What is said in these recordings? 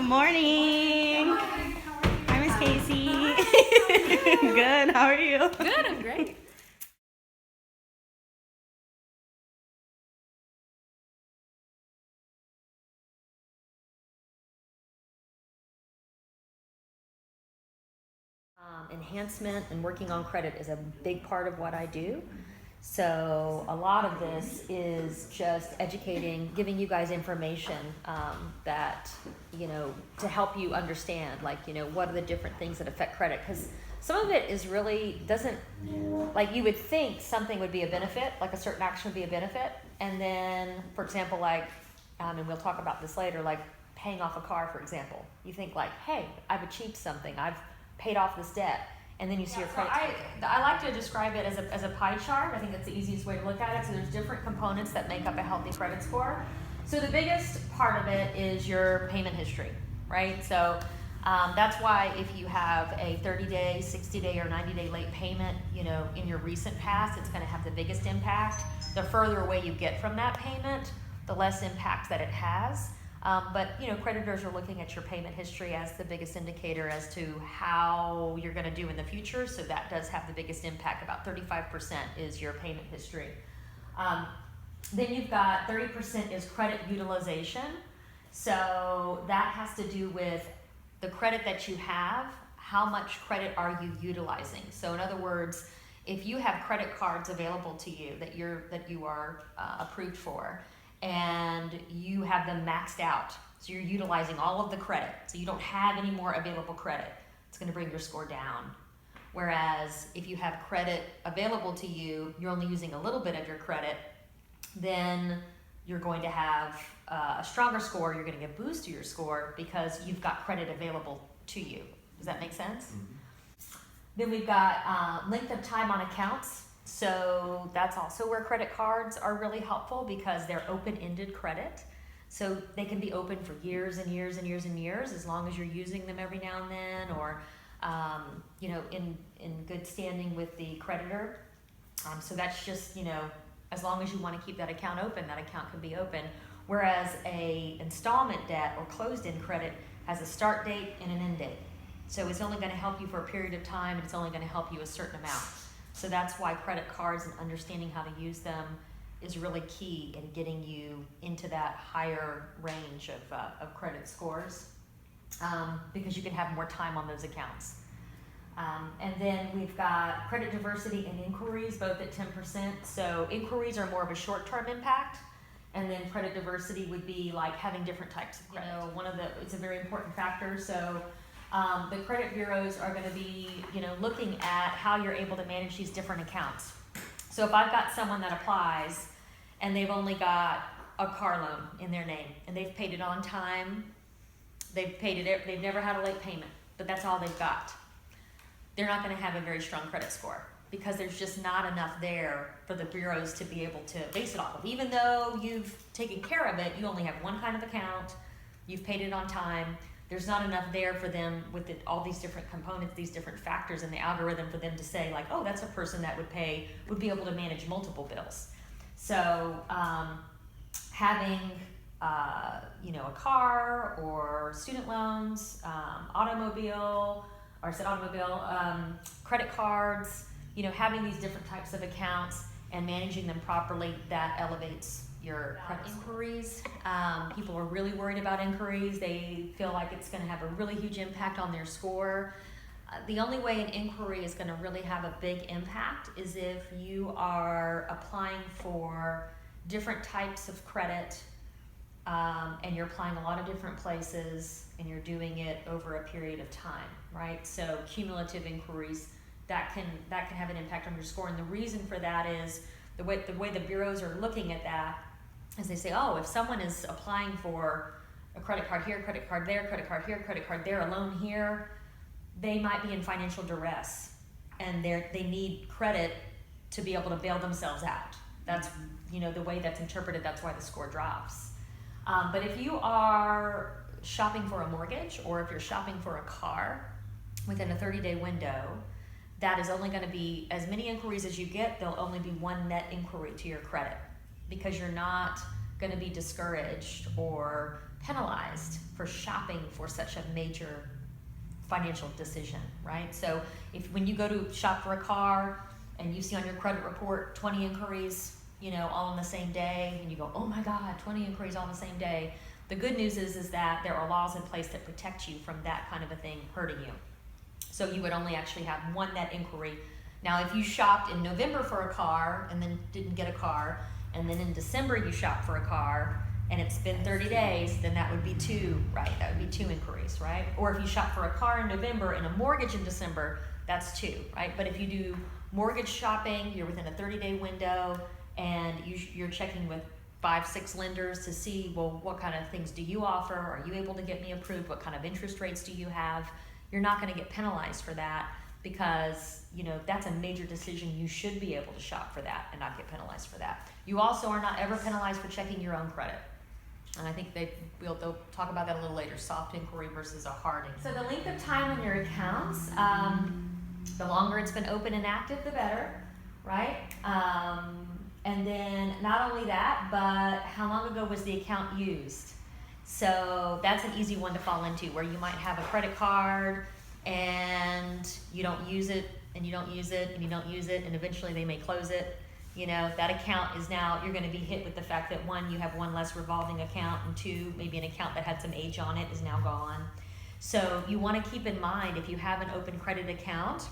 morning. Hi, Miss Casey. Good. How are you? Good. I'm great. Enhancement and working on credit is a big part of what I do. So a lot of this is just educating, giving you guys information that, to help you understand, what are the different things that affect credit. Because some of it is really doesn't, like you would think something would be a benefit, like a certain action would be a benefit. And then, for example, and we'll talk about this later, like paying off a car, for example. You think like, hey, I've achieved something. I've paid off this debt. And then you see your credit score. I like to describe it as a pie chart. I think that's the easiest way to look at it. So there's different components that make up a healthy credit score. So the biggest part of it is your payment history, right? So that's why if you have a 30-day, 60-day, or 90-day late payment, in your recent past, it's going to have the biggest impact. The further away you get from that payment, the less impact that it has. But creditors are looking at your payment history as the biggest indicator as to how you're going to do in the future. So that does have the biggest impact. About 35% is your payment history. Then you've got 30% is credit utilization. So that has to do with the credit that you have. How much credit are you utilizing? So in other words, if you have credit cards available to you that you are approved for, and you have them maxed out, so you're utilizing all of the credit, so you don't have any more available credit, it's going to bring your score down. Whereas if you have credit available to you, you're only using a little bit of your credit, then you're going to have a stronger score. You're going to get a boost to your score because you've got credit available to you. Does that make sense? Mm-hmm. Then we've got length of time on accounts. So that's also where credit cards are really helpful because they're open-ended credit. So they can be open for years and years and years and years as long as you're using them every now and then, or in good standing with the creditor. So that's just, as long as you want to keep that account open, that account can be open. Whereas a installment debt or closed-end credit has a start date and an end date. So it's only going to help you for a period of time, and it's only going to help you a certain amount. So that's why credit cards and understanding how to use them is really key in getting you into that higher range of credit scores, because you can have more time on those accounts. And then we've got credit diversity and inquiries, both at 10%. So inquiries are more of a short-term impact, and then credit diversity would be like having different types of credit. It's a very important factor. So the credit bureaus are going to be, looking at how you're able to manage these different accounts. So if I've got someone that applies and they've only got a car loan in their name and they've paid it on time, they've never had a late payment, but that's all they've got, they're not going to have a very strong credit score because there's just not enough there for the bureaus to be able to base it off of. Even though you've taken care of it, you only have one kind of account, you've paid it on time. There's not enough there for them with all these different components, these different factors in the algorithm for them to say like, oh, that's a person that would be able to manage multiple bills. So having a car or student loans, credit cards, having these different types of accounts and managing them properly, that elevates your credit inquiries. People are really worried about inquiries. They feel like it's going to have a really huge impact on their score. The only way an inquiry is going to really have a big impact is if you are applying for different types of credit, and you're applying a lot of different places and you're doing it over a period of time, right? So cumulative inquiries, that can have an impact on your score. And the reason for that is the way the bureaus are looking at that is they say, oh, if someone is applying for a credit card here, credit card there, credit card here, credit card there, a loan here, they might be in financial duress and they need credit to be able to bail themselves out. That's, the way that's interpreted, that's why the score drops. But if you are shopping for a mortgage or if you're shopping for a car within a 30-day window, that is only going to be, as many inquiries as you get, there'll only be one net inquiry to your credit because you're not going to be discouraged or penalized for shopping for such a major financial decision, right? So when you go to shop for a car and you see on your credit report 20 inquiries, all on the same day, and you go, oh my God, 20 inquiries all on the same day. The good news is that there are laws in place that protect you from that kind of a thing hurting you. So you would only actually have one net inquiry. Now, if you shopped in November for a car and then didn't get a car, and then in December you shopped for a car, and it's been 30 days, then that would be two, right? That would be two inquiries, right? Or if you shop for a car in November and a mortgage in December, that's two, right? But if you do mortgage shopping, you're within a 30-day window, and you're checking with 5-6 lenders to see, well, what kind of things do you offer? Are you able to get me approved? What kind of interest rates do you have? You're not going to get penalized for that because, that's a major decision. You should be able to shop for that and not get penalized for that. You also are not ever penalized for checking your own credit. And I think they'll talk about that a little later, soft inquiry versus a hard inquiry. So the length of time on your accounts, the longer it's been open and active, the better, right? And then not only that, but how long ago was the account used? So that's an easy one to fall into, where you might have a credit card and you don't use it, and you don't use it, and you don't use it, and eventually they may close it. That account is now, you're going to be hit with the fact that one, you have one less revolving account, and two, maybe an account that had some age on it is now gone. So you want to keep in mind, if you have an open credit account,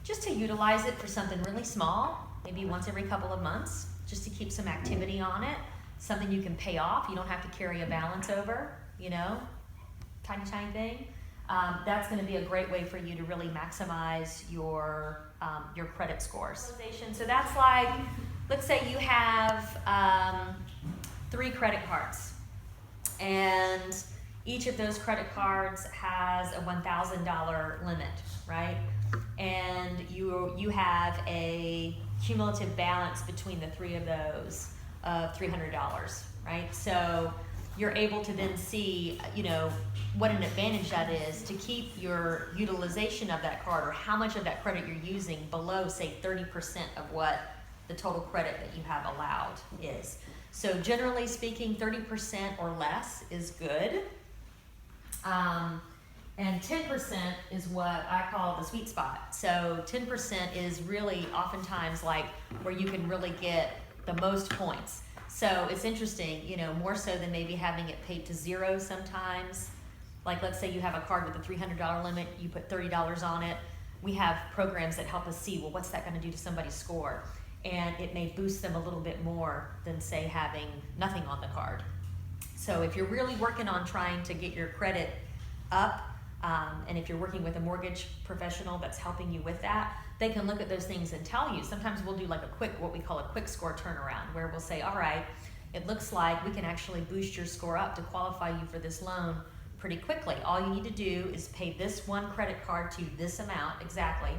just to utilize it for something really small, maybe once every couple of months, just to keep some activity on it, something you can pay off. You don't have to carry a balance over, tiny thing. That's going to be a great way for you to really maximize your credit scores. So that's like, let's say you have 3 credit cards, and each of those credit cards has a $1,000 limit, right? And you have a cumulative balance between the 3 of those of $300, right? So you're able to then see, what an advantage that is to keep your utilization of that card, or how much of that credit you're using, below, say, 30% of what the total credit that you have allowed is. So generally speaking, 30% or less is good. And 10% is what I call the sweet spot. So 10% is really oftentimes like where you can really get the most points. So it's interesting, more so than maybe having it paid to zero sometimes. Like, let's say you have a card with a $300 limit, you put $30 on it. We have programs that help us see, well, what's that going to do to somebody's score? And it may boost them a little bit more than, say, having nothing on the card. So if you're really working on trying to get your credit up, and if you're working with a mortgage professional that's helping you with that, they can look at those things and tell you. Sometimes we'll do like what we call a quick score turnaround, where we'll say, all right, it looks like we can actually boost your score up to qualify you for this loan pretty quickly. All you need to do is pay this one credit card to this amount exactly,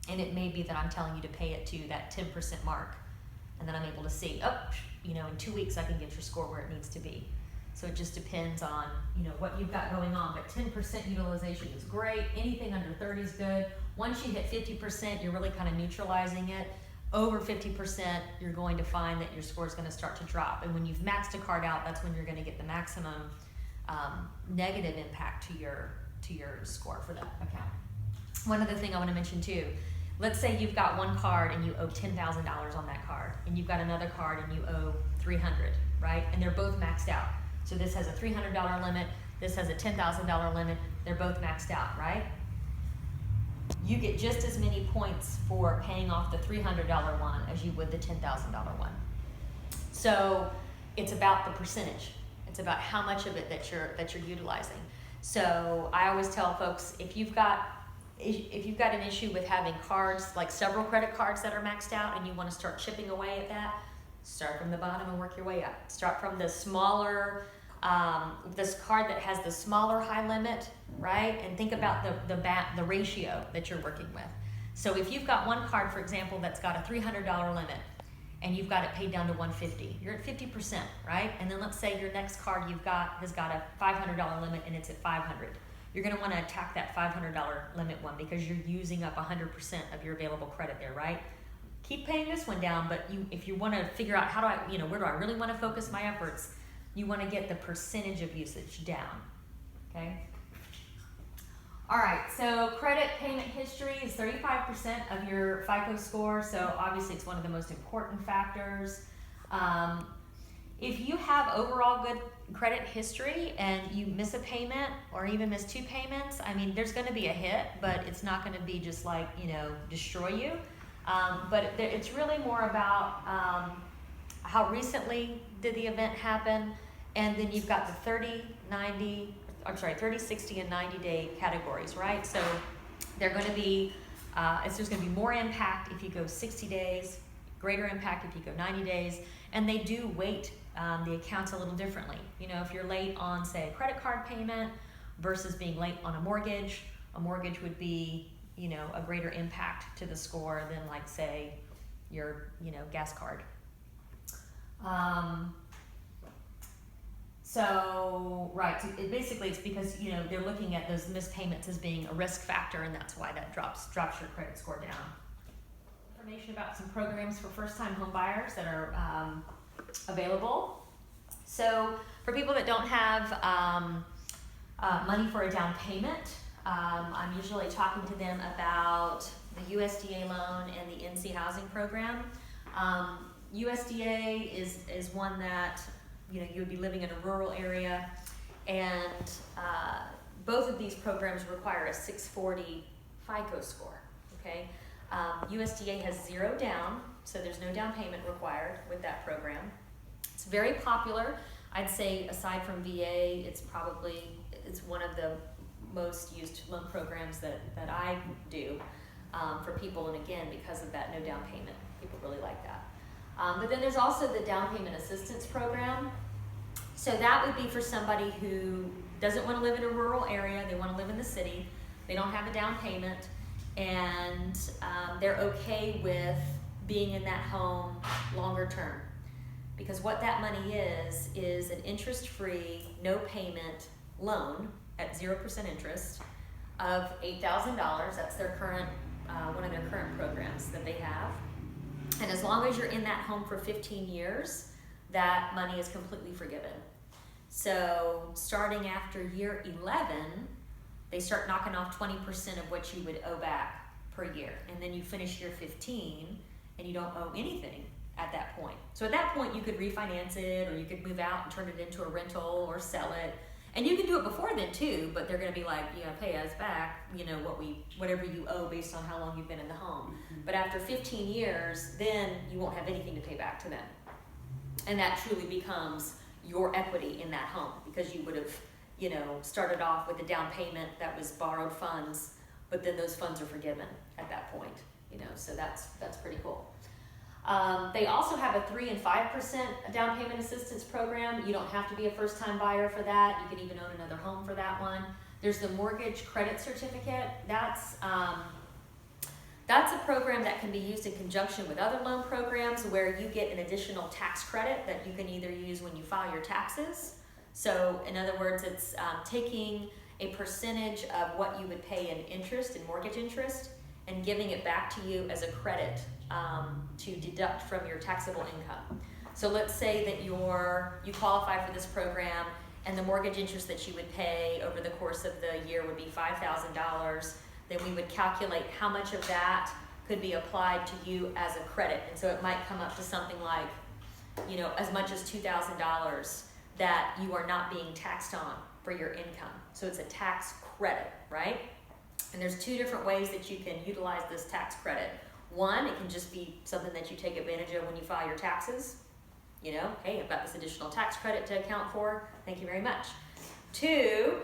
and it may be that I'm telling you to pay it to that 10% mark, and then I'm able to see, in 2 weeks I can get your score where it needs to be. So it just depends on, what you've got going on. But 10% utilization is great. Anything under 30 is good. Once you hit 50%, you're really kind of neutralizing it. Over 50%, you're going to find that your score is going to start to drop. And when you've maxed a card out, that's when you're going to get the maximum negative impact to your score for that account. One other thing I want to mention too, let's say you've got one card and you owe $10,000 on that card, and you've got another card and you owe $300, right? And they're both maxed out. So this has a $300 limit, this has a $10,000 limit, they're both maxed out, right? You get just as many points for paying off the $300 one as you would the $10,000 one. So it's about the percentage. It's about how much of it that you're utilizing. So I always tell folks, if you've got an issue with having cards, like several credit cards that are maxed out, and you want to start chipping away at that, start from the bottom and work your way up. Start from the smaller, this card that has the smaller high limit, right? And think about the ratio that you're working with. So if you've got one card, for example, that's got a $300 limit, and you've got it paid down to $150, you're at 50%, right? And then let's say your next card has got a $500 limit and it's at $500. You're going to want to attack that $500 limit one, because you're using up 100% of your available credit there, right? keep paying this one down, but if you want to figure out how do I, where do I really want to focus my efforts, you want to get the percentage of usage down, okay? All right, so credit payment history is 35% of your FICO score, so obviously it's one of the most important factors. If you have overall good credit history and you miss a payment or even miss 2 payments, I mean, there's gonna be a hit, but it's not gonna be just like, destroy you. But it's really more about how recently did the event happen, and then you've got the 30, 60, and 90 day categories, right? So they're gonna be, there's gonna be more impact if you go 60 days, greater impact if you go 90 days, and they do weight the accounts a little differently. If you're late on, say, a credit card payment versus being late on a mortgage would be, a greater impact to the score than, like, say, your, gas card. So it's because, they're looking at those missed payments as being a risk factor, and that's why that drops your credit score down. Information about some programs for first-time home buyers that are available. So for people that don't have money for a down payment, I'm usually talking to them about the USDA loan and the NC housing program. USDA is one that you would be living in a rural area, and both of these programs require a 640 FICO score. Okay, USDA has 0 down, so there's no down payment required with that program. It's very popular. I'd say aside from VA, it's one of the most used loan programs that I do for people, and again, because of that no down payment, people really like that. But then there's also the down payment assistance program. So that would be for somebody who doesn't want to live in a rural area, they want to live in the city, they don't have a down payment, and they're okay with being in that home longer term. Because what that money is an interest-free, no payment loan at 0% interest of $8,000. That's their current, one of their current programs that they have. And as long as you're in that home for 15 years, that money is completely forgiven. So starting after year 11, they start knocking off 20% of what you would owe back per year. And then you finish year 15 and you don't owe anything at that point. So at that point you could refinance it, or you could move out and turn it into a rental or sell it. And you can do it before then too, but they're gonna be like, pay us back, whatever you owe based on how long you've been in the home. But after 15 years, then you won't have anything to pay back to them. And that truly becomes your equity in that home, because you would have, started off with a down payment that was borrowed funds, but then those funds are forgiven at that point, so that's pretty cool. They also have a 3 and 5% down payment assistance program. You don't have to be a first-time buyer for that. You can even own another home for that one. There's the mortgage credit certificate. That's a program that can be used in conjunction with other loan programs, where you get an additional tax credit that you can either use when you file your taxes. So in other words, it's taking a percentage of what you would pay in interest, in mortgage interest, and giving it back to you as a credit to deduct from your taxable income. So let's say that you qualify for this program, and the mortgage interest that you would pay over the course of the year would be $5,000. Then we would calculate how much of that could be applied to you as a credit. And so it might come up to something like, as much as $2,000 that you are not being taxed on for your income. So it's a tax credit, right? And there's 2 different ways that you can utilize this tax credit. One, it can just be something that you take advantage of when you file your taxes. Hey, I've got this additional tax credit to account for. Thank you very much. 2,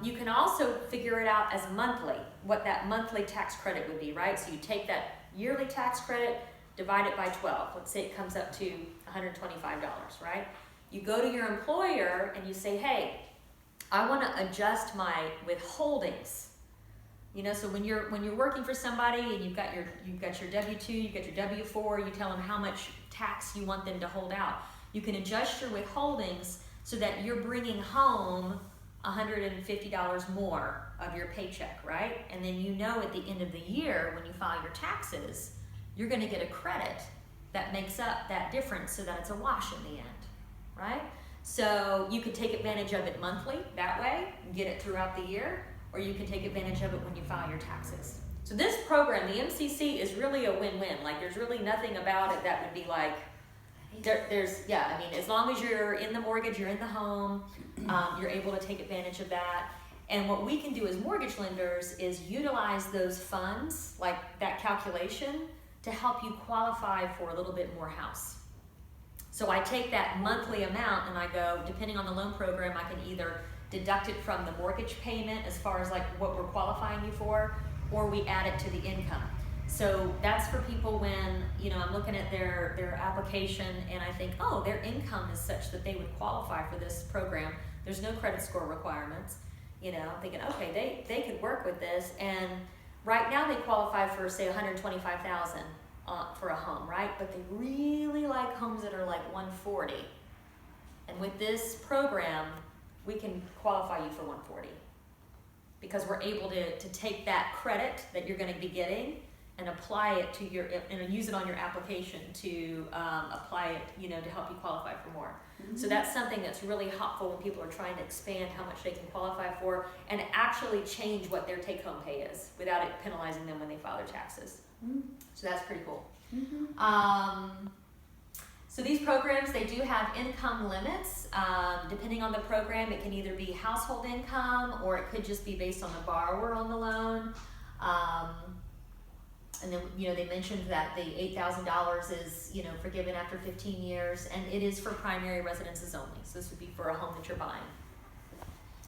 you can also figure it out as monthly, what that monthly tax credit would be, right? So you take that yearly tax credit, divide it by 12. Let's say it comes up to $125, right? You go to your employer and you say, hey, I want to adjust my withholdings. So when you're working for somebody and you've got your W-2, you've got your W-4, you tell them how much tax you want them to hold out. You can adjust your withholdings so that you're bringing home $150 more of your paycheck, right? And then at the end of the year, when you file your taxes, you're going to get a credit that makes up that difference so that it's a wash in the end, right? So you could take advantage of it monthly that way and get it throughout the year, or you can take advantage of it when you file your taxes. So this program, the MCC, is really a win-win. Like, there's really nothing about it that would be like, yeah, I mean, as long as you're in the mortgage, you're in the home, you're able to take advantage of that. And what we can do as mortgage lenders is utilize those funds, like that calculation, to help you qualify for a little bit more house. So I take that monthly amount and I go, depending on the loan program, I can either deduct it from the mortgage payment as far as like what we're qualifying you for, or we add it to the income. So that's for people when, you know, I'm looking at their application and I think, oh, their income is such that they would qualify for this program. There's no credit score requirements. You know, I'm thinking, okay, they could work with this. And right now they qualify for, say, $125,000 for a home, right? But they really like homes that are like $140,000. And with this program, we can qualify you for $140,000 because we're able to take that credit that you're going to be getting and apply it to your, and use it on your application to apply it, you know, to help you qualify for more. Mm-hmm. So that's something that's really helpful when people are trying to expand how much they can qualify for and actually change what their take-home pay is without it penalizing them when they file their taxes. Mm-hmm. So that's pretty cool. Mm-hmm. So these programs, they do have income limits. Depending on the program, it can either be household income or it could just be based on the borrower on the loan. And then, you know, they mentioned that the $8,000 is, you know, forgiven after 15 years, and it is for primary residences only. So this would be for a home that you're buying.